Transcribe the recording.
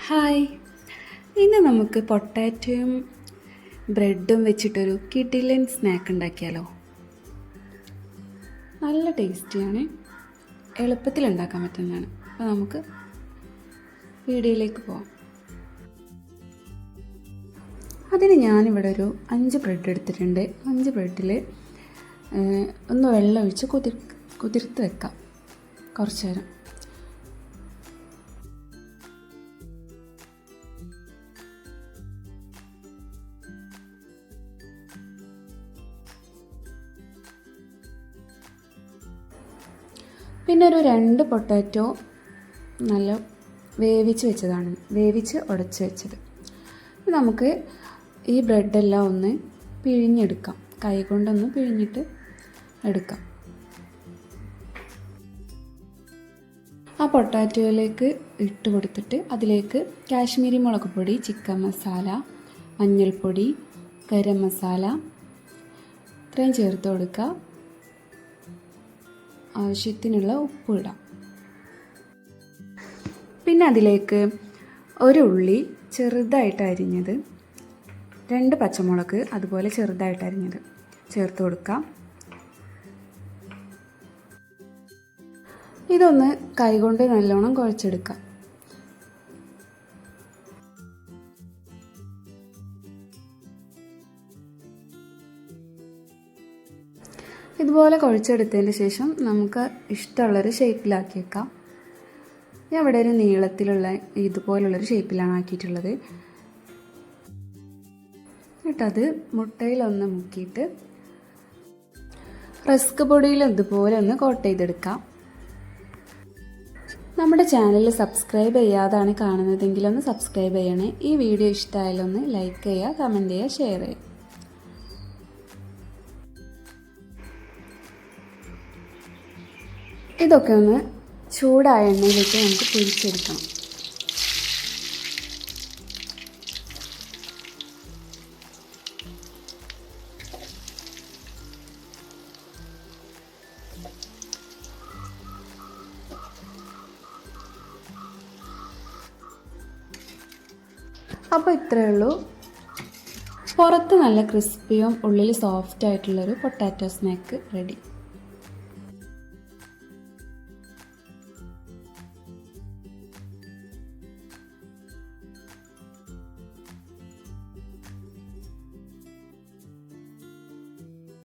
Hi, ഇന്ന് നമുക്ക് പൊട്ടാറ്റോയും ബ്രെഡും വെച്ചിട്ടൊരു കിടിലൻ സ്നാക്ക് ഉണ്ടാക്കിയാലോ. നല്ല ടേസ്റ്റിയാണ്, എളുപ്പത്തിൽ ഉണ്ടാക്കാൻ പറ്റുന്നതാണ്. അപ്പോൾ നമുക്ക് വീഡിയോയിലേക്ക് പോവാം. അതിന് ഞാനിവിടെ ഒരു 5 ബ്രെഡ് എടുത്തിട്ടുണ്ട്. 5 ബ്രെഡിൽ ഒന്ന് വെള്ളം ഒഴിച്ച് കുതിർത്ത് വെക്കാം കുറച്ച് നേരം. പിന്നെ ഒരു 2 പൊട്ടാറ്റോ നല്ല വേവിച്ച് ഉടച്ച് വെച്ചത്. നമുക്ക് ഈ ബ്രെഡെല്ലാം ഒന്ന് പിഴിഞ്ഞെടുക്കാം, കൈ കൊണ്ടൊന്ന് പിഴിഞ്ഞിട്ട് എടുക്കാം. ആ പൊട്ടാറ്റോയിലേക്ക് ഇട്ട് കൊടുത്തിട്ട് അതിലേക്ക് കാശ്മീരി മുളക് പൊടി, ചിക്കൻ മസാല, മഞ്ഞൾപ്പൊടി, ഗരം മസാല ഇത്രയും ചേർത്ത് കൊടുക്കുക. ആവശ്യത്തിനുള്ള ഉപ്പ് ഇടാം. പിന്നെ അതിലേക്ക് ഒരു ഉള്ളി ചെറുതായിട്ട് അരിഞ്ഞത്, 2 പച്ചമുളക് അതുപോലെ ചെറുതായിട്ട് അരിഞ്ഞത് ചേർത്ത് കൊടുക്കാം. ഇതൊന്ന് കൈകൊണ്ട് നല്ലോണം കുഴച്ചെടുക്കാം. ഇതുപോലെ കുഴച്ചെടുത്തതിന് ശേഷം നമുക്ക് ഇഷ്ടമുള്ളൊരു ഷേപ്പിലാക്കി വെക്കാം. ഞാൻ ഇവിടെ ഒരു നീളത്തിലുള്ള ഇതുപോലുള്ളൊരു ഷേപ്പിലാണ് ആക്കിയിട്ടുള്ളത്. എന്നിട്ടത് മുട്ടയിലൊന്ന് മുക്കിയിട്ട് റസ്ക് പൊടിയിൽ ഇതുപോലെ ഒന്ന് കോട്ട് ചെയ്തെടുക്കാം. നമ്മുടെ ചാനൽ സബ്സ്ക്രൈബ് ചെയ്യാതാണ് കാണുന്നതെങ്കിൽ ഒന്ന് സബ്സ്ക്രൈബ് ചെയ്യണേ. ഈ വീഡിയോ ഇഷ്ടമായാലൊന്ന് ലൈക്ക് ചെയ്യുക, കമൻറ്റ് ചെയ്യുക, ഷെയർ ചെയ്യുക. ഇതൊക്കെ ഒന്ന് ചൂടായ എണ്ണയിലേക്ക് നമുക്ക് പൊരിച്ചെടുക്കണം. അപ്പോൾ ഇത്രയേ ഉള്ളൂ. പുറത്ത് നല്ല ക്രിസ്പിയും ഉള്ളിൽ സോഫ്റ്റ് ആയിട്ടുള്ളൊരു പൊട്ടാറ്റോ സ്നാക്ക് റെഡി.